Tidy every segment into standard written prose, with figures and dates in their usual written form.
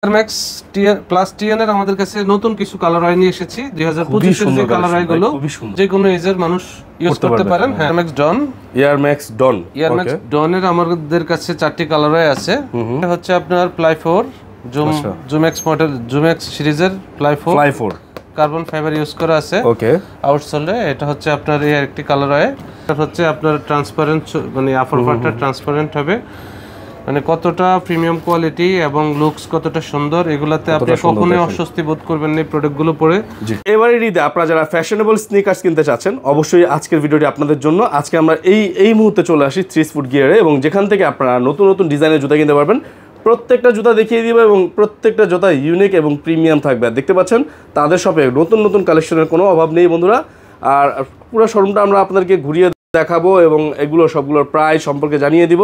Max plus TN এর আমাদের কাছে নতুন কিছু কালার আই নিয়ে এসেছি 2025 এর যে কালার আই গুলো যে কোনো এজের মানুষ ইউজ করতে পারেন। এয়ার ম্যাক্স ডন এয়ার ম্যাক্স ডন এর আমাদের কাছে 4টি কালার আই আছে। এটা হচ্ছে আপনার ply 4 zoom x model zoom x সিরিজের প্লাই 4 কার্বন ফাইবার ইউজ করা আছে। ওকে আউটসোলে এটা হচ্ছে আপনার এই আরেকটি কালার আই। এটা হচ্ছে আপনার ট্রান্সপারেন্ট মানে আপার পার্টটা ট্রান্সপারেন্ট হবে, মানে কতটা প্রিমিয়াম কোয়ালিটি এবং লুকস কতটা সুন্দর, এগুলাতে আপনি কখনোই অস্বস্তি বোধ করবেন না এই প্রোডাক্টগুলো পরে। এবারে ঈদে আপনারা যারা ফ্যাশনেবল স্নিকার্স কিনতে চাচ্ছেন অবশ্যই আজকের ভিডিওটি আপনাদের জন্য। আজকে আমরা এই মুহূর্তে চলে আসি 3 ফুট গিয়ারে, এবং যেখান থেকে আপনারা নতুন নতুন ডিজাইনের জুতা কিনতে পারবেন। প্রত্যেকটা জুতা দেখিয়ে দিব এবং প্রত্যেকটা জুতা ইউনিক এবং প্রিমিয়াম থাকবে। আর দেখতে পাচ্ছেন তাদের শপে নতুন নতুন কালেকশনের কোনো অভাব নেই বন্ধুরা। আর পুরো শোরুমটা আমরা আপনাদেরকে ঘুরিয়ে দেখাবো এবং এগুলো সবগুলোর প্রাইস সম্পর্কে জানিয়ে দিব।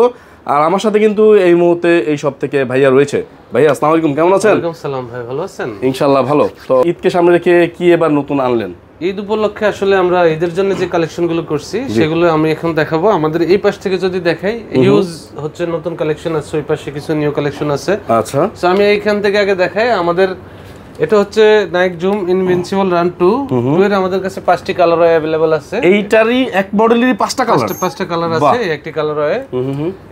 আর আমার সাথে কিন্তু এই মুহূর্তে এই সব থেকে ভাইয়া রয়েছে। ভাইয়া আসসালামু আলাইকুম, কেমন আছেন? ওয়ালাইকুম সালাম ভাই, ভালো আছেন? ইনশাআল্লাহ ভালো। তো ঈদকে সামনে রেখে কি এবার নতুন আনলেন? ঈদ উপলক্ষে আসলে আমরা ঈদের জন্য যে কালেকশনগুলো করছি সেগুলো আমি এখন দেখাবো। আমাদের এই পাশ থেকে যদি দেখাই হিউজ হচ্ছে নতুন কালেকশন আছে, ওই পাশে কিছু নিউ কালেকশন আছে। আচ্ছা, সো আমি এইখান থেকে আগে দেখাই। আমাদের এটা হচ্ছে নাইক জুম ইনভিনসিবল রান 2 এর আমাদের কাছে 5টি কালার अवेलेबल আছে। এইটারই এক মডেলেরই 5টা কালার আছে, একটি কালার হয়।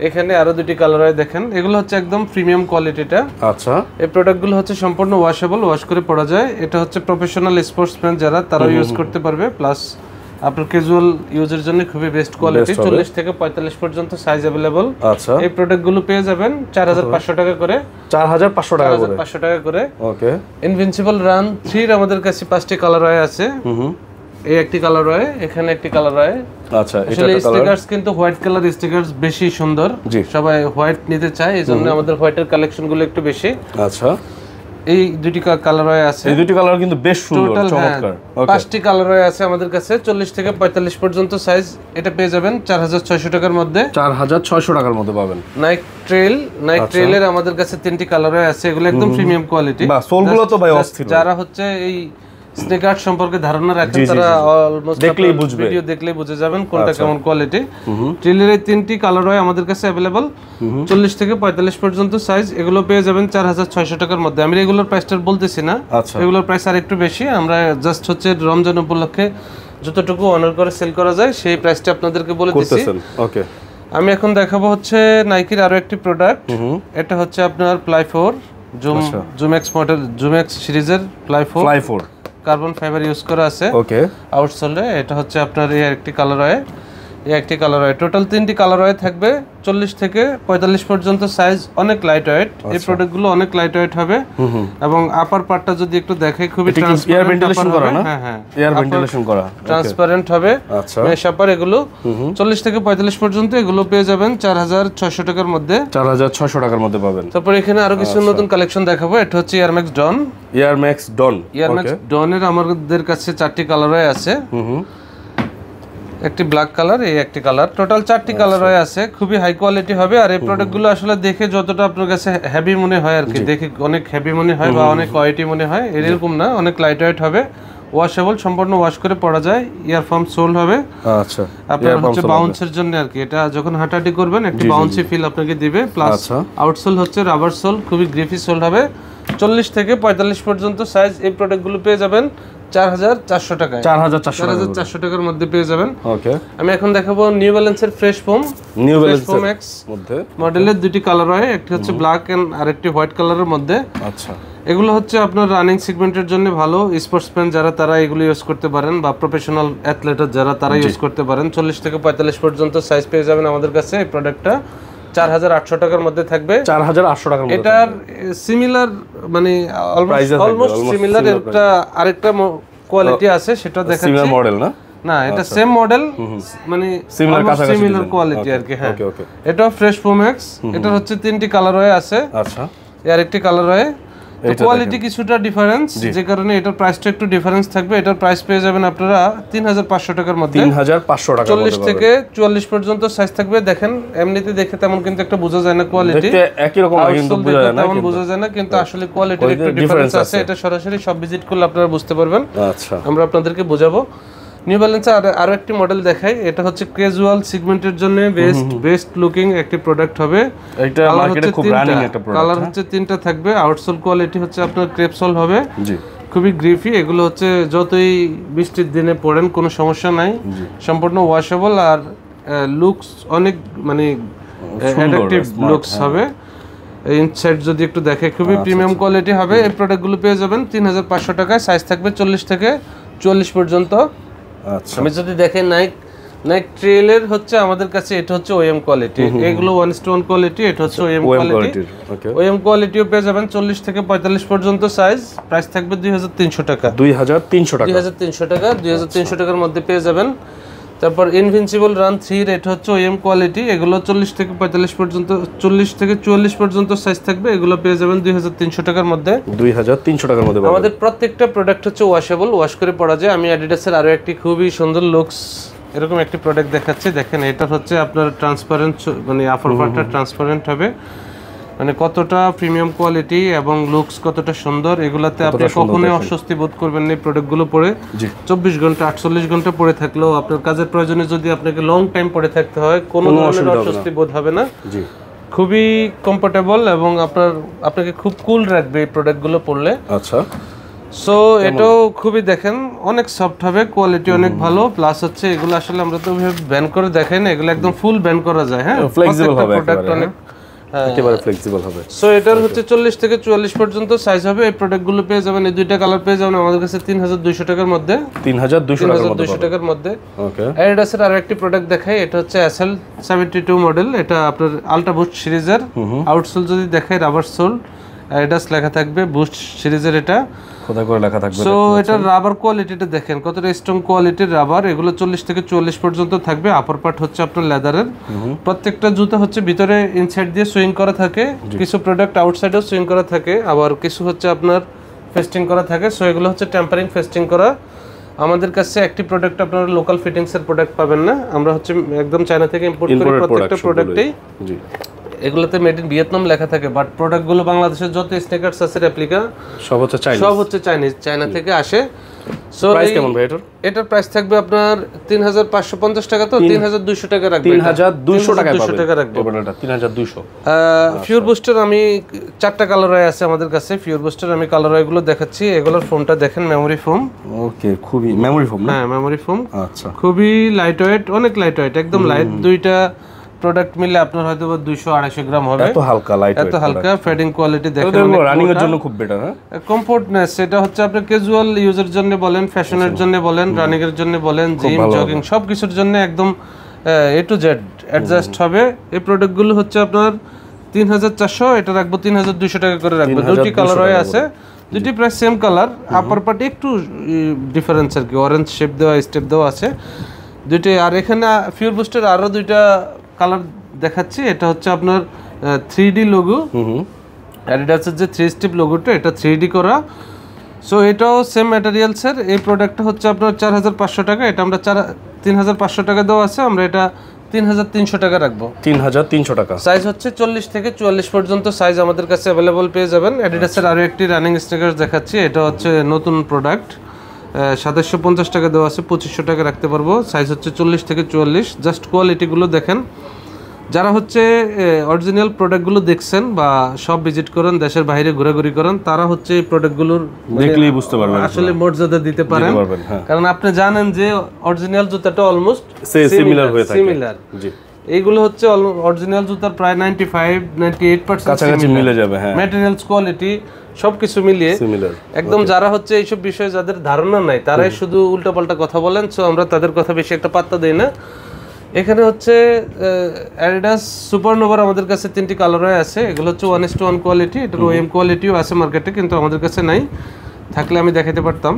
এখানে আরো দুটি কালার হয় দেখেন। এগুলো হচ্ছে একদম প্রিমিয়াম কোয়ালিটিটা। আচ্ছা, এই প্রোডাক্টগুলো হচ্ছে সম্পূর্ণ ওয়াশেবল, ওয়াশ করে পরা যায়। এটা হচ্ছে প্রফেশনাল স্পোর্টসম্যান যারা তারা ইউজ করতে পারবে, প্লাস আপনার ক্যাজুয়াল ইউজের জন্য খুবই বেস্ট কোয়ালিটি। 40 থেকে 45 পর্যন্ত সাইজ अवेलेबल। আচ্ছা, এই প্রোডাক্টগুলো পেয়ে যাবেন 4500 টাকা করে। 4500 টাকা করে। ওকে, ইনভিনসিবল রান 3 এর আমাদের কাছে 5টি কালার আছে। এই একটি কালার হয়, এখানে একটি কালার হয়। আচ্ছা, আসলে স্টিকারস কিন্তু হোয়াইট কালার স্টিকারস বেশি সুন্দর, সবাই হোয়াইট নিতে চায়, এজন্য আমাদের হোয়াইটের কালেকশনগুলো একটু বেশি। আচ্ছা, এই দুটি কালার আছে। এই দুটি কালার কিন্তু বেশ সুন্দর, চমৎকার। 5টি কালার আছে আমাদের কাছে, 40 থেকে 45 পর্যন্ত সাইজ। এটা পেয়ে যাবেন 4600 টাকার মধ্যে। 4600 টাকার মধ্যে পাবেন। নাইক ট্রেলের আমাদের কাছে 3টি কালার আছে। এগুলো একদম প্রিমিয়াম কোয়ালিটি। বাহ, সোলগুলো তো ভাই অস্থির। যারা হচ্ছে এই স্নিকার সম্পর্কে ধারণা রাখেন তারা অলমোস্ট দেখলেই বুঝবে, ভিডিও দেখলেই বুঝে যাবেন কোনটা কেমন কোয়ালিটি। ট্রেলের এই 3টি কালার হয় আমাদের কাছে अवेलेबल, 40 থেকে 45 পর্যন্ত সাইজ। এগুলো পেয়ে যাবেন 4600 টাকার মধ্যে। আমি রেগুলার প্রাইসটা বলতেছি না, রেগুলার প্রাইস আর একটু বেশি। আমরা জাস্ট হচ্ছে রমজান উপলক্ষে যতটুকু অনার করে সেল করা যায় সেই প্রাইসটা আপনাদেরকে বলে দিচ্ছি। ওকে, আমি এখন দেখাবো হচ্ছে নাইকির আরো একটি প্রোডাক্ট। এটা হচ্ছে আপনার ply 4 zoom x model zoom x সিরিজের প্লাই 4 কার্বন ফাইবার ইউজ করা আছে। ওকে, আউটসোলে এটা হচ্ছে আপনার এই একটি কালার হয়, এই একটি কালার হয়। টোটাল 3টি কালার হয় থাকবে, 40 থেকে 45 পর্যন্ত সাইজ। অনেক লাইট ওয়েট, এই প্রোডাক্টগুলো অনেক লাইট ওয়েট হবে। এবং আপার পার্টটা যদি একটু দেখাই খুবই ট্রান্সপারেন্ট করা না? হ্যাঁ, এয়ার ভেন্টিলেশন করা, ট্রান্সপারেন্ট হবে। আচ্ছা, মেশ আপার এগুলো 40 থেকে 45 পর্যন্ত এগুলো পেয়ে যাবেন 4600 টাকার মধ্যে। 4600 টাকার মধ্যে পাবেন। তারপর এখানে আরো কিছু নতুন কালেকশন দেখাবো। এটা হচ্ছে এয়ার ম্যাক্স ডন এর আমাদের কাছে 4টি কালার আছে। একটি ব্ল্যাক কালার, এই একটি কালার, টোটাল 4টি কালার আছে। খুবই হাই কোয়ালিটি হবে। আর এই প্রোডাক্টগুলো আসলে দেখে যতটা আপনার কাছে হেভি মনে হয় আর কি, দেখে অনেক হেভি মনে হয় বা অনেক ওয়েটি মনে হয়, এরকম না, অনেক লাইট ওয়েট হবে, ওয়াশেবল, সম্পূর্ণ ওয়াশ করে পরা যায়। ইয়ারফর্ম সোল হবে। আচ্ছা, আপনার হচ্ছে বাউন্সের জন্য আর কি, এটা যখন হাঁটাহাঁটি করবেন একটু বাউন্সি ফিল আপনাকে দিবে। প্লাস আউটসোল হচ্ছে রাবার সোল, খুবই গ্রিফি সোল হবে। 40 থেকে 45 পর্যন্ত সাইজ। এই প্রোডাক্টগুলো পেয়ে যাবেন 4400 টাকায়। 4400 টাকার মধ্যে পেয়ে যাবেন। ওকে, আমি এখন দেখাবো নিউ ব্যালেন্সের ফ্রেশ ফোম এক্স মধ্যে মডেলের 2টি কালার হয়, একটি হচ্ছে ব্ল্যাক এন্ড আরেকটি হোয়াইট কালারের মধ্যে। আচ্ছা, এগুলো হচ্ছে আপনার রানিং সেগমেন্টের জন্য ভালো, স্পোর্টসম্যান যারা তারা এগুলো ইউজ করতে পারেন, বা প্রফেশনাল অ্যাথলেটার যারা তারা ইউজ করতে পারেন। 40 থেকে 45 পর্যন্ত সাইজ পেয়ে যাবেন আমাদের কাছে। এই প্রোডাক্টটা 4800 টাকার মধ্যে থাকবে। 4800 টাকার মধ্যে। এটার সিমিলার মানে অলমোস্ট সিমিলার একটা আরেকটা কোয়ালিটি আছে, সেটা দেখাচ্ছি। সিমিলার মডেল না, এটা সেম মডেল, মানে সিমিলার কোয়ালিটি আর কি। হ্যাঁ, এটা ফ্রেশ ফোম এক্স। এটা হচ্ছে 3টি কালার হয়ে আছে। আচ্ছা, এর একটি কালার হয়, কোয়ালিটি কিছুটা ডিফারেন্স, যে কারণে এটার প্রাইসটা একটু ডিফারেন্স থাকবে। এটার প্রাইস পেয়ে যাবেন আপনারা 3500 টাকার মধ্যে। 3500 টাকা, 40 থেকে 44 পর্যন্ত সাইজ থাকবে। দেখেন এমনিতে দেখে তেমন কিন্তু একটা বোঝা যায় না কোয়ালিটি, একই রকম কিন্তু বোঝা যায় না, তেমন বোঝা যায় না, কিন্তু আসলে কোয়ালিটির একটু ডিফারেন্স আছে। এটা সরাসরি সব ভিজিট করলে আপনারা বুঝতে পারবেন। আচ্ছা, আমরা আপনাদেরকে বোঝাবো। নিউ ব্যালেন্সে আরো একটি মডেল দেখাই, এটা হচ্ছে ক্যাজুয়াল সেগমেন্টের জন্য বেস্ট লুকিং একটি প্রোডাক্ট হবে। এটা মার্কেটে খুব রানিং একটা প্রোডাক্ট। কালার হচ্ছে তিনটা থাকবে, আউটসোল কোয়ালিটি হচ্ছে আপনার ক্রেপসোল হবে, জি খুবই গ্রিফি। এগুলো হচ্ছে যতই বৃষ্টির দিনে পড়েন কোনো সমস্যা নাই, সম্পূর্ণ ওয়াশেবল আর লুকস অনেক মানে অ্যাট্রাকটিভ লুকস হবে। ইনসাইড যদি একটু দেখে খুবই প্রিমিয়াম কোয়ালিটি হবে। এই প্রোডাক্টগুলো পেয়ে যাবেন 3500 টাকায়, সাইজ থাকবে 40 থেকে 44 পর্যন্ত। আচ্ছা আমি যদি দেখেন নাইক ট্রেলের হচ্ছে আমাদের কাছে এটা হচ্ছে ওএম কোয়ালিটি, এগুলো 1:1 কোয়ালিটি, এটা হচ্ছে ওএম কোয়ালিটি। ওএম কোয়ালিটিও পেয়ে যাবেন 40 থেকে 45 পর্যন্ত সাইজ, প্রাইস থাকবে 2300 টাকা। 2300 টাকা 2300 টাকা 2300 টাকার মধ্যে পেয়ে যাবেন। তারপর ইনভিনসিবল রান 3 এটা হচ্ছে ওএম কোয়ালিটি, এগুলো 40 থেকে 45 পর্যন্ত 40 থেকে 44 পর্যন্ত সাইজ থাকবে, এগুলো পেয়ে যাবেন 2300 টাকার মধ্যে। 2300 টাকার মধ্যে আমাদের প্রত্যেকটা প্রোডাক্ট হচ্ছে ওয়াশেবল, ওয়াশ করে পরা যায়। আমি অ্যাডিডাসের আরো একটি খুবই সুন্দর লুকস এরকম একটি প্রোডাক্ট দেখাচ্ছি, দেখেন এটা হচ্ছে আপনার ট্রান্সপারেন্ট, মানে আপার পার্টটা ট্রান্সপারেন্ট হবে, মানে কতটা প্রিমিয়াম কোয়ালিটি এবং লুকস কতটা সুন্দর। এগুলাতে আপনি কখনোই অস্বস্তি বোধ করবেন না। এই প্রোডাক্টগুলো পরে 24 ঘন্টা 48 ঘন্টা পরে থাকলেও আপনার কাজের প্রয়োজনে যদি আপনাকে লং টাইম পরে থাকতে হয় কোনো ধরনের অস্বস্তি বোধ হবে না। জি খুবই কমফোর্টেবল এবং আপনাকে খুব কুল রাখবে এই প্রোডাক্টগুলো পরলে। আচ্ছা সো এটাও খুবই দেখেন অনেক সফট হবে, কোয়ালিটি অনেক ভালো, প্লাস হচ্ছে এগুলো আসলে আমরা তো ব্যান করে দেখাই না, এগুলো একদম ফুল ব্যান করা যায়। হ্যাঁ, ফ্লেক্সিবল হবে, প্রোডাক্ট অনেক একেবারে ফ্লেক্সিবল হবে। সো এটার হচ্ছে 40 থেকে 44 পর্যন্ত সাইজ হবে। এই প্রোডাক্টগুলো পেয়ে যাবেন, এই দুইটা কালার পেয়ে যাবেন আমাদের কাছে 3200 টাকার মধ্যে। 3200 টাকার মধ্যে। ওকে, অ্যাডিডাসের আরো একটি প্রোডাক্ট দেখাই, এটা হচ্ছে SL 72 মডেল, এটা আপনার আলট্রা বুস্ট সিরিজের। আউটসোল যদি দেখাই রাবার সোল, অ্যাডিডাস লেখা থাকবে, বুস্ট সিরিজের এটা খোদা করে লেখা থাকবে। সো এটার রাবার কোয়ালিটিটা দেখেন কতটা স্ট্রং কোয়ালিটির রাবার। এগুলো 40 থেকে 44 পর্যন্ত থাকবে। আপার পার্ট হচ্ছে আপনার লেদারের। প্রত্যেকটা জুতা হচ্ছে ভিতরে ইনসাইড দিয়ে সুইং করা থাকে, কিছু প্রোডাক্ট আউটসাইডেও সুইং করা থাকে, আবার কিছু হচ্ছে আপনার ফেস্টিং করা থাকে। সো এগুলো হচ্ছে টেম্পারিং ফেস্টিং করা। আমাদের কাছে একটি প্রোডাক্ট আপনারা লোকাল ফিটিংসের প্রোডাক্ট পাবেন না, আমরা হচ্ছে একদম চায়না থেকে ইম্পোর্ট করি প্রত্যেকটা প্রোডাক্টেই। জি, এগুলোতে মেড ইন ভিয়েতনাম লেখা থাকে, বাট প্রোডাক্টগুলো বাংলাদেশের যত স্নিকার্স আছে রেপ্লিকা সব হচ্ছে চাইনিজ, চায়না থেকে আসে। সো প্রাইস কেমন ভাই এটার? এটার প্রাইস থাকবে আপনার 3550 টাকা, তো 3200 টাকা রাখবেন। 3200 টাকা রাখবেন। এটা 3200। ফিউর বুস্টার আমি 4টা কালার আছে আমাদের কাছে। ফিউর বুস্টার আমি কালার গুলো দেখাচ্ছি। এগুলোর ফোমটা দেখেন মেমোরি ফোম। ওকে, খুবই মেমোরি ফোম না? হ্যাঁ, মেমোরি ফোম। আচ্ছা, খুবই লাইট ওয়েট, অনেক লাইট ওয়েট, একদম লাইট। দুইটা প্রোডাক্ট মিলে আপনার হয়তো 200-250 গ্রাম হবে। এত হালকা, লাইট ওয়েট, এত হালকা। ফেডিং কোয়ালিটি দেখেন, রানিং এর জন্য খুব বেটার। হ্যাঁ, কমফোর্টনেস এটা হচ্ছে আপনি ক্যাজুয়াল ইউজের জন্য বলেন, ফ্যাশনের জন্য বলেন, রানিং এর জন্য বলেন, জিম জগিং সবকিছুর জন্য একদম A to Z অ্যাডজাস্ট হবে। এই প্রোডাক্টগুলো হচ্ছে আপনার 3400, এটা রাখবো 3200 টাকা করে রাখবো। দুটি কালার হয়ে আছে, দুটি প্রায় সেম কালার, আপার পার্টে একটু ডিফারেন্স আর কি, অরেঞ্জ শেপ দেওয়া, স্টেপ দেওয়া আছে দুইটি। আর এখানে ফিউর বুস্টের আরো দুইটা কালার দেখাচ্ছি। এটা হচ্ছে আপনার 3D লোগো, অ্যাডিডাসের যে 3 স্টেপ লোগোটা, এটা 3D করা। সো এটাও সেম ম্যাটেরিয়ালসের। এই প্রোডাক্টটা হচ্ছে আপনার 4500 টাকা, এটা আমরা 3500 টাকা দেওয়া আছে, আমরা এটা 3300 টাকা রাখবো। 3300 টাকা। সাইজ হচ্ছে 40 থেকে 44 পর্যন্ত সাইজ আমাদের কাছে অ্যাভেলেবল পেয়ে যাবেন। অ্যাডিডাসের আরো একটি রানিং স্নিকার্স দেখাচ্ছি, এটা হচ্ছে নতুন প্রোডাক্ট। 2750 টাকা দেওয়া আছে, 2500 টাকা রাখতে পারবো। সাইজ হচ্ছে 40 থেকে 44। জাস্ট কোয়ালিটিগুলো দেখেন। যারা হচ্ছে অরিজিনাল প্রোডাক্টগুলো দেখছেন বা সব ভিজিট করেন, দেশের বাইরে ঘোরাঘুরি করেন, তারা হচ্ছে এই প্রোডাক্টগুলোর দেখলেই বুঝতে পারবেন, আসলে মর্যাদা দিতে পারেন। কারণ আপনি জানেন যে অরিজিনাল জুতাটা অলমোস্ট সিমিলার হয়ে থাকে। জি, এইগুলো হচ্ছে অরিজিনাল জুতার প্রায় 95-98% কাছাকাছি মিলে যাবে। হ্যাঁ, ম্যাটেরিয়ালস, কোয়ালিটি সবকিছু মিলিয়ে সিমিলার একদম। যারা হচ্ছে এইসব বিষয়ে যাদের ধারণা নাই, তারাই শুধু উল্টাপাল্টা কথা বলেন। সো আমরা তাদের কথা বেশি একটা পাত্তা দেই না। এখানে হচ্ছে অ্যাডিডাস সুপারনোভার আমাদের কাছে 3টি কালার আছে। এগুলো হচ্ছে 1:1 কোয়ালিটি, এটার ওএম কোয়ালিটিও আছে মার্কেটে, কিন্তু আমাদের কাছে নাই, থাকলে আমি দেখাতে পারতাম।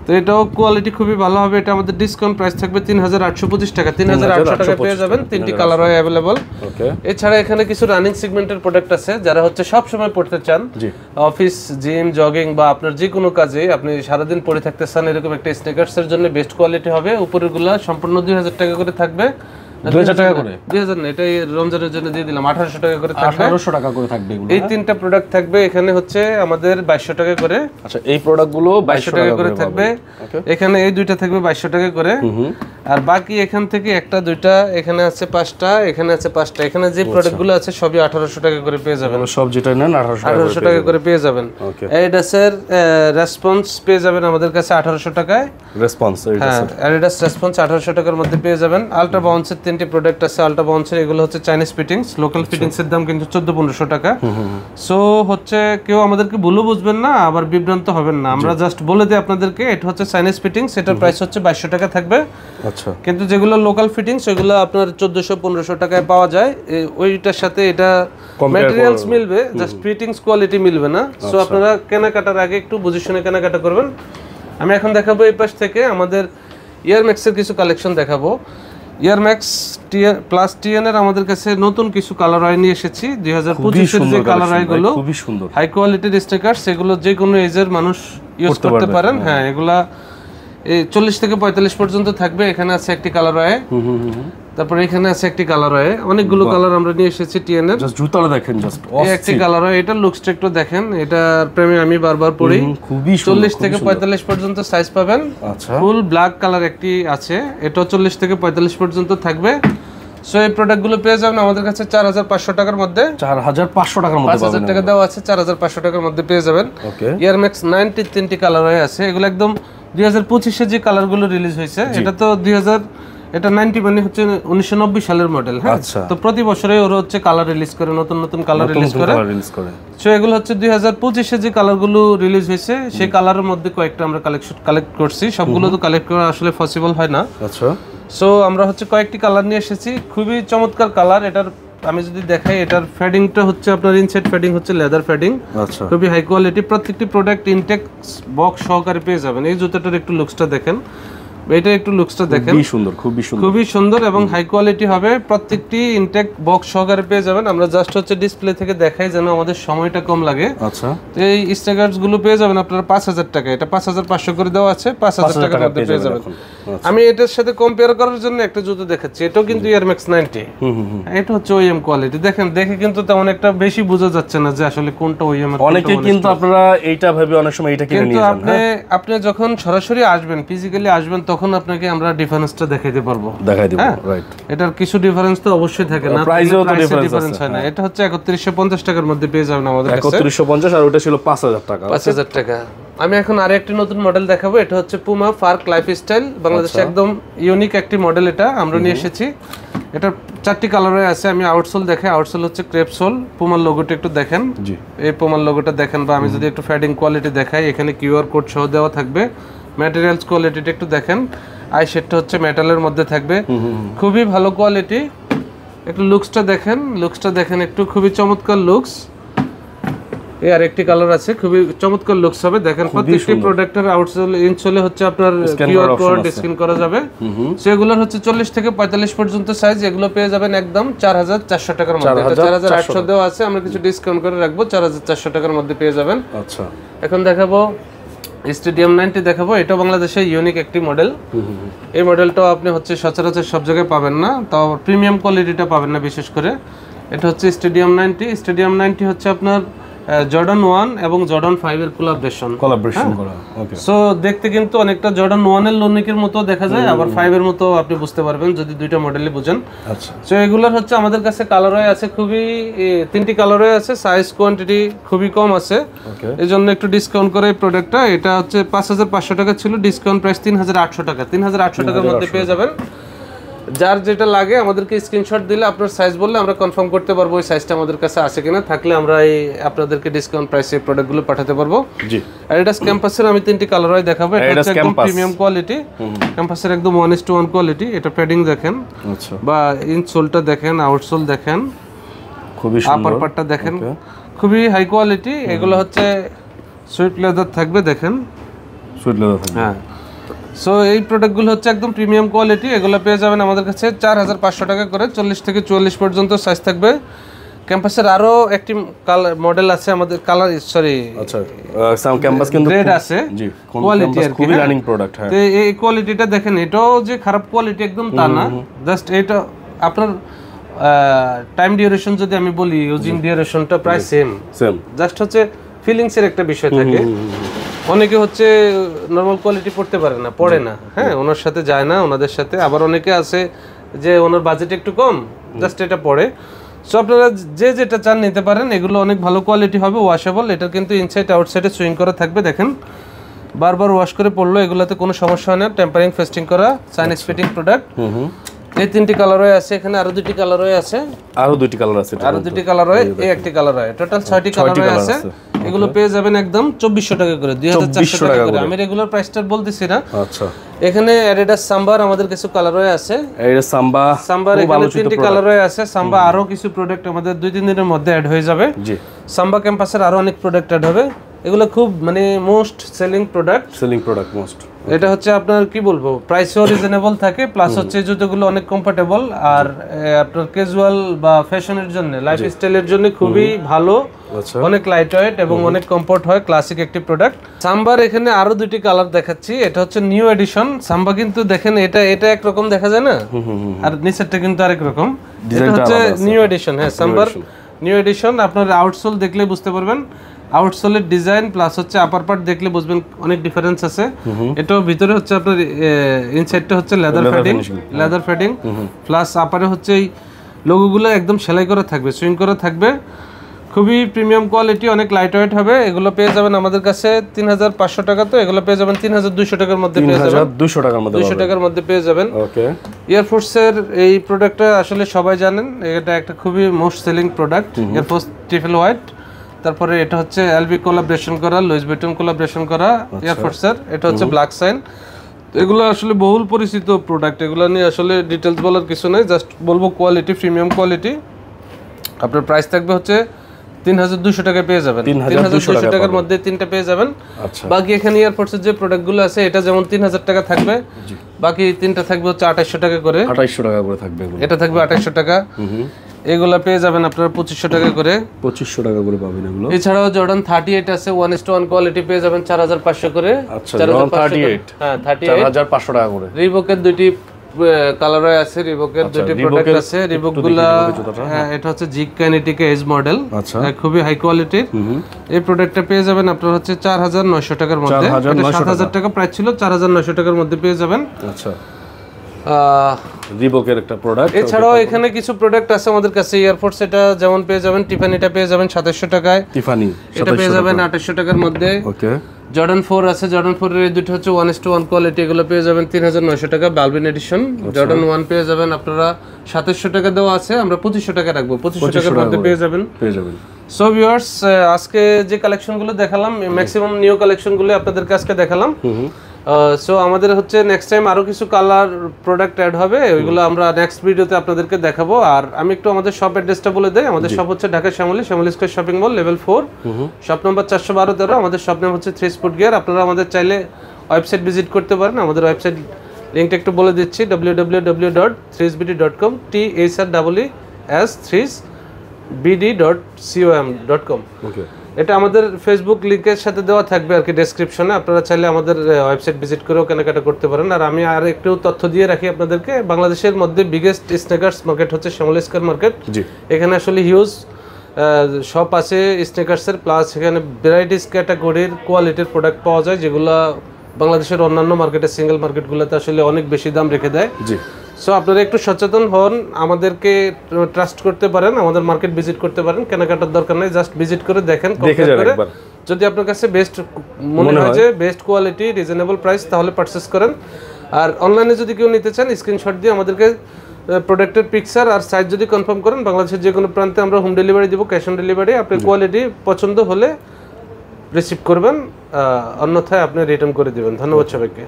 তো এটাও কোয়ালিটি খুবই ভালো হবে। এটা আমাদের ডিসকাউন্ট প্রাইস থাকবে 3825 টাকা। 3800 টাকা পেয়ে যাবেন। 3টি কালার হয় অ্যাভেলেবল। ওকে, এছাড়া এখানে কিছু রানিং সেগমেন্টের প্রোডাক্ট আছে, যারা হচ্ছে সব সময় পড়তে চান, অফিস, জিম, জগিং বা আপনার যে কোনো কাজে আপনি সারাদিন পরে থাকতে চান, এরকম একটা স্নিকার্সের জন্য বেস্ট কোয়ালিটি হবে। উপরেরগুলো সম্পূর্ণ 2000 টাকা করে থাকবে, 2000 টাকা করে? 2000 না, এটা রমজানের জন্য দিয়ে দিলাম 1800 টাকা করে থাকবে। 1800 টাকা করে থাকবে এগুলো। এই তিনটা প্রোডাক্ট থাকবে এখানে হচ্ছে আমাদের 2200 টাকা করে। আচ্ছা, এই প্রোডাক্টগুলো 2200 টাকা করে থাকবে। এখানে এই দুইটা থাকবে 2200 টাকা করে। আর বাকি এখান থেকে একটা দুইটা, এখানে আছে 5টা, এখানে আছে 5টা, এখানে যে প্রোডাক্টগুলো আছে সবই 1800 টাকা করে পেয়ে যাবেন। সব যেটা নেন 1800 টাকা করে পেয়ে যাবেন। অ্যাডিডাসের রেসপন্স পেয়ে যাবেন আমাদের কাছে 1800 টাকায়। রেসপন্স, হ্যাঁ, অ্যাডিডাস রেসপন্স 1800 টাকার মধ্যে পেয়ে যাবেন। আলট্রা বাউন্সের 3টি প্রোডাক্ট আছে। আলট্রা বাউন্সের এগুলো হচ্ছে চাইনিজ ফিটিংস, লোকাল ফিটিংস এর দাম কিন্তু 1400-1500 টাকা। সো হচ্ছে কেউ আমাদেরকে ভুলও বুঝবেন না, আবার বিভ্রান্ত হবেন না। আমরা জাস্ট বলে দিই আপনাদেরকে এটা হচ্ছে চাইনিজ ফিটিংস, এটার প্রাইস হচ্ছে 2200 টাকা থাকবে। আচ্ছা, কিন্তু যেগুলো লোকাল ফিটিংস ওইগুলো আপনার 1400-1500 টাকায় পাওয়া যায়। ওইটার সাথে এটা ম্যাটেরিয়ালস মিলবে, জাস্ট ফিটিংস কোয়ালিটি মিলবে না। সো আপনারা কেনাকাটার আগে একটু বুঝে শুনে কেনাকাটা করবেন। আমি এখন দেখাবো এই পাশ থেকে আমাদের ইয়ারম্যাক্সের কিছু কালেকশন দেখাবো। ইয়ারম্যাক্স প্লাস টিএন এর আমাদের কাছে নতুন কিছু কালার আই নিয়ে এসেছি। 2025 এর যে কালার আইগুলো খুবই সুন্দর, হাই কোয়ালিটির স্টিকার, সেগুলো যে কোনো এজের মানুষ ইউজ করতে পারেন। হ্যাঁ, এগুলা এই 40 থেকে 45 পর্যন্ত থাকবে। এখানে আছে একটি কালার আই, তারপরে এখানে আছে একটি কালার আই, অনেকগুলো কালার আমরা নিয়ে এসেছি টিএন এর। জাস্ট জুতাটা দেখেন, জাস্ট এই একটি কালার আই, এটা লুকসটা একটু দেখেন, এটার প্রেমে আমি বারবার পড়ি। খুবই 40 থেকে 45 পর্যন্ত সাইজ পাবেন। আচ্ছা, ফুল ব্ল্যাক কালার একটি আছে, এটা 40 থেকে 45 পর্যন্ত থাকবে। সো এই প্রোডাক্টগুলো পেয়ে যাবেন আমাদের কাছে 4500 টাকার মধ্যে। 4500 টাকার মধ্যে 5000 টাকা দেওয়া আছে, 4500 টাকার মধ্যে পেয়ে যাবেন। ওকে, ইয়ারম্যাক্স 90 3টি কালার হয়ে আছে। এগুলো একদম 2025 এ যে কালারগুলো রিলিজ হয়েছে, এটা তো 2000, এটা 90 মানে হচ্ছে 1990 সালের মডেল। হ্যাঁ, তো প্রতি বছরে ওরা হচ্ছে কালার রিলিজ করে, নতুন নতুন কালার রিলিজ করে। সো এগুলো হচ্ছে 2025 এ যে কালারগুলো রিলিজ হয়েছে সেই কালারের মধ্যে কয়েকটা আমরা কালেক্ট করছি। সবগুলো তো কালেক্ট করা আসলে পসিবল হয় না। আচ্ছা, সো আমরা হচ্ছে কয়েকটি কালার নিয়ে এসেছি, খুবই চমৎকার কালার। এটার আমি যদি দেখাই, এটার ফেডিংটা হচ্ছে আপনার ইনসাইড ফেডিং হচ্ছে লেদার ফেডিং। আচ্ছা, খুবই হাই কোয়ালিটি। প্রত্যেকটি প্রোডাক্ট ইনটেক বক্স সহকারে পেয়ে যাবেন। এই জুতাটার একটু লুকসটা দেখেন, এটা একটু লুকসটা দেখেন, খুবই সুন্দর, খুবই সুন্দর, খুবই সুন্দর এবং হাই কোয়ালিটি হবে। প্রত্যেকটি ইনটেক বক্স সহকারে পেয়ে যাবেন। আমরা জাস্ট হচ্ছে ডিসপ্লে থেকে দেখাই যেন আমাদের সময়টা কম লাগে। আচ্ছা, তো এই স্টিকারস গুলো পেয়ে যাবেন আপনারা 5000 টাকা। এটা 5500 করে দেওয়া আছে, 5000 টাকার মধ্যে পেয়ে যাবেন। আমি এটার সাথে কম্পেয়ার করার জন্য একটা জুতো দেখাচ্ছি, এটাও কিন্তু ইয়ারম্যাক্স 90। এটা হচ্ছে ওএম কোয়ালিটি। দেখেন, দেখে কিন্তু তেমন একটা বেশি বোঝা যাচ্ছে না যে আসলে কোনটা ওএম এর। অনেকে কিন্তু আপনারা এইটা ভাবে অনেক সময় এটা কিনে নিয়ে যান। কিন্তু আপনি যখন সরাসরি আসবেন, ফিজিক্যালি আসবেন, তখন আপনাকে আমরা ডিফারেন্সটা দেখাইতে পারবো, দেখাই দেব। রাইট, এটার কিছু ডিফারেন্স তো অবশ্যই থাকে না, প্রাইসেও তো ডিফারেন্স হয় না। এটা হচ্ছে 3150 টাকার মধ্যে পেয়ে যাবেন আমাদের কাছে। 3150, আর ওটা ছিল 5000 টাকা। 5000 টাকা। আমি এখন আরেকটি নতুন মডেল দেখাবো। এটা হচ্ছে পুমা পার্ক লাইফস্টাইল, বাংলাদেশে একদম ইউনিক একটি মডেল। এটা আমরা নিয়ে এসেছি। এটা 4টি কালারে আছে। আমি আউটসোল দেখাই। আউটসোল হচ্ছে ক্রেপ সোল। পুমার লোগোটা একটু দেখেন, জি, এই পুমার লোগোটা দেখেন। বা আমি যদি একটু ফ্যাডিং কোয়ালিটি দেখাই, এখানে কিউআর কোড সহ দেওয়া থাকবে। ম্যাটেরিয়ালস কোয়ালিটিটা একটু দেখেন। আই শেডটা হচ্ছে মেটালের মধ্যে থাকবে, খুবই ভালো কোয়ালিটি। একটু লুকসটা দেখেন, লুকসটা দেখেন একটু, খুবই চমৎকার লুকস। এই আরেকটি কালার আছে, খুবই চমৎকার লুকস হবে। দেখেন, প্রত্যেকটি প্রোডাক্টের আউটসোল ইনসোলে হচ্ছে আপনার কিউআর কোড স্ক্যান করা যাবে। সেগুলোর হচ্ছে 40 থেকে 45 পর্যন্ত সাইজ। এগুলো পেয়ে যাবেন একদম 4400 টাকার মধ্যে। এটা 4800 দেওয়া আছে, আমরা কিছু ডিসকাউন্ট করে রাখবো, 4400 টাকার মধ্যে পেয়ে যাবেন। আচ্ছা, এখন দেখাবো স্টেডিয়াম 90 দেখাবো। এটা বাংলাদেশে ইউনিক একটি মডেল। এই মডেলটাও আপনি হচ্ছে সচরাচর সব জায়গায় পাবেন না, তাও প্রিমিয়াম কোয়ালিটিটা পাবেন না বিশেষ করে। এটা হচ্ছে স্টেডিয়াম 90। স্টেডিয়াম 90 হচ্ছে আপনার জর্ডান 1 এবং জর্ডান 5 এর কোলাবরেশন করা। ওকে, সো দেখতে কিন্তু অনেকটা জর্ডান 1 এর লোনিকের মতো দেখা যায়, আবার 5 এর মতো আপনি বুঝতে পারবেন যদি দুইটা মডেলই বুঝেন। আচ্ছা, সো এগুলোর হচ্ছে আমাদের কাছে কালারই আছে, খুবই 3টি কালারই আছে। সাইজ কোয়ান্টিটি খুবই কম আছে, এজন্য একটু ডিসকাউন্ট করে এই প্রোডাক্টটা। এটা হচ্ছে 5500 টাকা ছিল, ডিসকাউন্ট প্রাইস 3800 টাকা। 3800 টাকার মধ্যে পেয়ে যাবেন। যার যেটা লাগে আমাদেরকে স্ক্রিনশট দিলে, আপনার সাইজ বললে আমরা কনফার্ম করতে পারবো ওই সাইজটা আমাদের কাছে আছে কিনা। থাকলে আমরা এই আপনাদেরকে ডিসকাউন্ট প্রাইসে প্রোডাক্টগুলো পাঠাতে পারবো। জি, অ্যাডিডাস ক্যাম্পাসের আমি 3টি কালারই দেখাবো। এটা হচ্ছে একদম প্রিমিয়াম কোয়ালিটি, ক্যাম্পাসের একদম 1:1 কোয়ালিটি। এটা প্যাডিং দেখেন, আচ্ছা, বা ইনসোলটা দেখেন, আউটসোল দেখেন, খুবই সুন্দর, আপার পার্টটা দেখেন, খুবই হাই কোয়ালিটি। এগুলো হচ্ছে সুইট লেদার থাকবে, দেখেন সুইট লেদার থাকবে। হ্যাঁ, সো এই প্রোডাক্টগুলো হচ্ছে একদম প্রিমিয়াম কোয়ালিটি। এগুলো পেয়ে যাবেন আমাদের কাছে 4500 টাকা করে। 40 থেকে 44 পর্যন্ত সাইজ থাকবে। ক্যাম্পাসের আরো একটি মডেল আছে আমাদের, কালার সরি, আচ্ছা, সাম ক্যাম্পাস কিন্তু রেড আছে, জি, কোয়ালিটি আর খুবই রানিং প্রোডাক্ট। হ্যাঁ, তো এই কোয়ালিটিটা দেখেন, এটাও যে খারাপ কোয়ালিটি একদম তা না, জাস্ট এটা আপনার টাইম ডিউরেশন যদি আমি বলি, ইউজিং ডিউরেশনটা প্রায় সেম, জাস্ট হচ্ছে ফিলিংস এর একটা বিষয় থাকে। অনেকে হচ্ছে নরমাল কোয়ালিটি পড়ে না, হ্যাঁ, ওনার সাথে যায় না, ওনাদের সাথে। আবার অনেকে আছে যে ওনার বাজেট একটু কম, জাস্ট এটা পড়ে। সো আপনারা যে যেটা চান নিতে পারেন, এগুলো অনেক ভালো কোয়ালিটি হবে, ওয়াশেবল। এটা কিন্তু ইনসাইড আউটসাইডে সুইং করা থাকবে, দেখেন বারবার ওয়াশ করে পড়লো, এগুলোতে কোনো সমস্যা হয় না। টেম্পারিং ফেস্টিং করা চাইনিজ ফিটিং প্রোডাক্ট। এই 3টি কালার আছে, এখানে আরো 2টি কালার আছে, আরো 2টি কালার হয়, এই একটি কালার হয়, টোটাল 6টি কালার আছে। এগুলো পেয়ে যাবেন একদম 2400 টাকা করে, 2400 টাকা করে। আমি রেগুলার প্রাইসটা বলতেছি না। আচ্ছা, এখানে অ্যাডিডাস সাম্বার আমাদের কিছু কালার আছে, অ্যাডিডাস সাম্বার এখানে 3টি কালার আছে। সাম্বা আরো কিছু প্রোডাক্ট আমাদের 2-3 দিনের মধ্যে অ্যাড হয়ে যাবে। জি, সাম্বা ক্যাম্পাসের আরো অনেক প্রোডাক্ট অ্যাড হবে। এগুলো খুব মানে মোস্ট সেলিং প্রোডাক্ট মোস্ট। এটা হচ্ছে আপনার কি বলবো, প্রাইসও রিজনেবল থাকে, প্লাস হচ্ছে জুতোগুলো অনেক কমফোর্টেবল। আর আপনার ক্যাজুয়াল বা ফ্যাশনের জন্য, লাইফস্টাইলের জন্য খুবই ভালো, অনেক লাইট ওয়েট এবং অনেক কমফোর্ট হয়, ক্লাসিক একটি প্রোডাক্ট। সাম্বার এখানে আরো 2টি কালার দেখাচ্ছি, এটা হচ্ছে নিউ এডিশন সাম্বা। কিন্তু দেখেন এটা একরকম দেখা যায় না, আর নিচেরটা কিন্তু আরেক রকম। এটা হচ্ছে নিউ এডিশন, হ্যাঁ, সাম্বার নিউ এডিশন। আপনার আউটসোল দেখলে বুঝতে পারবেন, আউটসোলের ডিজাইন প্লাস হচ্ছে আপার পার্ট দেখলে বুঝবেন অনেক ডিফারেন্স আছে। এটাও ভিতরে হচ্ছে আপনার ইনসাইডটা হচ্ছে লেদার ফেডিং প্লাস আপারে হচ্ছে এই লোগোগুলো একদম সেলাই করা থাকবে, সুইং করা থাকবে, খুবই প্রিমিয়াম কোয়ালিটি, অনেক লাইট ওয়েট হবে। এগুলো পেয়ে যাবেন আমাদের কাছে 3500 টাকা, তো এগুলো পেয়ে যাবেন 3200 টাকার মধ্যে পেয়ে যাবেন, 200 টাকার মধ্যে পেয়ে যাবেন। ওকে, এয়ারফোর্সের এই প্রোডাক্টটা আসলে সবাই জানেন, এটা একটা খুবই most selling product, air force triple white. তারপরে এটা হচ্ছে এলভি কোলাবরেশন করা, লুইস ভিটন কোলাবরেশন করা এয়ারফোর্সের। এটা হচ্ছে ব্ল্যাক সাইন। এগুলো আসলে বহুল পরিচিত প্রোডাক্ট, এগুলো নিয়ে আসলে ডিটেলস বলার কিছু নেই, জাস্ট বলবো কোয়ালিটি, প্রিমিয়াম কোয়ালিটি। আপনার প্রাইস থাকবে হচ্ছে 3200 টাকায় পেয়ে যাবেন, 3200 টাকার মধ্যে 3টা পেয়ে যাবেন। বাকি এখানে এয়ারফোর্সের যে প্রোডাক্টগুলো আছে, এটা যেমন 3000 টাকা থাকবে, বাকি 3টা থাকবে হচ্ছে 2800 টাকা করে, 2800 টাকা করে থাকবে। এটা থাকবে 2800 টাকা। এগুলা পেয়ে যাবেন আপনারা 2500 টাকা করে, 2500 টাকা করে পাবেন এগুলো। এছাড়াও জর্ডান 38 আছে, 1:1 কোয়ালিটি পেয়ে যাবেন 4500 করে। আচ্ছা, 4500, হ্যাঁ 4500 টাকা করে। রিবকের 2টি কালার আছে, রিবকের 2টি প্রোডাক্ট আছে। রিবকগুলা, হ্যাঁ, এটা হচ্ছে জিগ কাইনেটিক এজ মডেল, খুবই হাই কোয়ালিটির। এই প্রোডাক্টটা পেয়ে যাবেন আপনারা হচ্ছে 4900 টাকার মধ্যে। এটা 7000 টাকা প্রাইস ছিল, 4900 টাকার মধ্যে পেয়ে যাবেন। আচ্ছা, রিবকের একটা প্রোডাক্ট। এছাড়াও এখানে কিছু প্রোডাক্ট আছে আমাদের কাছে। এয়ারফোর্স এটা যেমন পেয়ে যাবেন, টিফানিটা পেয়ে যাবেন 2700 টাকায়, টিফানি এটা পেয়ে যাবেন 2800 টাকার মধ্যে। ওকে, জর্ডান 4 আছে, জর্ডান 4 এর দুটো হচ্ছে 1:1 কোয়ালিটি, এগুলো পেয়ে যাবেন 3900 টাকা বালবিন এডিশন। জর্ডান 1 পেয়ে যাবেন আপনারা 2700 টাকা দেওয়া আছে, আমরা 2500 টাকা রাখবো, 2500 টাকার মধ্যে পেয়ে যাবেন। সো ভিউয়ার্স, আজকে যে কালেকশনগুলো দেখালাম, ম্যাক্সিমাম নিউ কালেকশনগুলো আপনাদেরকে আজকে দেখালাম। সো আমাদের হচ্ছে নেক্সট টাইম আরো কিছু কালার প্রোডাক্ট অ্যাড হবে, ওইগুলো আমরা নেক্সট ভিডিওতে আপনাদেরকে দেখাবো। আর আমি একটু আমাদের শপ অ্যাড্রেসটা বলে দেই। আমাদের শপ হচ্ছে Dhaka Shyamoli square shopping mall, level 4, shop number 412-13। আমাদের শপ নাম হচ্ছে থ্রি স্পোর্ট গিয়ার। আপনারা আমাদের চাইলে ওয়েবসাইট ভিজিট করতে পারেন। আমাদের ওয়েবসাইট লিঙ্কটা একটু বলে দিচ্ছি, www.3sbd.com, THREESBD.com। এটা আমাদের ফেসবুক লিংকের সাথে দেওয়া থাকবে আর কি ডেসক্রিপশনে। আপনারা চাইলে আমাদের ওয়েবসাইট ভিজিট করেও কেনাকাটা করতে পারেন। আর আমি আর একটু তথ্য দিয়ে রাখি আপনাদেরকে, বাংলাদেশের মধ্যে বিগেস্ট স্নেকার্স মার্কেট হচ্ছে শ্যামলী স্কয়ার মার্কেট। এখানে আসলে হিউজ শপ আছে স্নেকার্সের, প্লাস এখানে ভ্যারাইটিস ক্যাটাগরির কোয়ালিটির প্রোডাক্ট পাওয়া যায়, যেগুলো বাংলাদেশের অন্যান্য মার্কেটে, সিঙ্গেল মার্কেটগুলোতে আসলে অনেক বেশি দাম রেখে দেয়। সো আপনারা একটু সচেতন হন, আমাদেরকে ট্রাস্ট করতে পারেন, আমাদের মার্কেট ভিজিট করতে পারেন, কেনাকাটার দরকার নেই, জাস্ট ভিজিট করে দেখেন, কম্পেয়ার করে। যদি আপনার কাছে বেস্ট মনে হয় যে বেস্ট কোয়ালিটি, রিজনেবল প্রাইস, তাহলে পারচেস করেন। আর অনলাইনে যদি কেউ নিতে চান, স্ক্রিনশট দিয়ে আমাদেরকে প্রোডাক্টের পিকচার আর সাইজ যদি কনফার্ম করেন, বাংলাদেশের যে কোনো প্রান্তে আমরা হোম ডেলিভারি দিব, ক্যাশ অন ডেলিভারি। আপনার কোয়ালিটি পছন্দ হলে রিসিভ করবেন, অন্যথায় আপনি রিটার্ন করে দেবেন। ধন্যবাদ সবাইকে।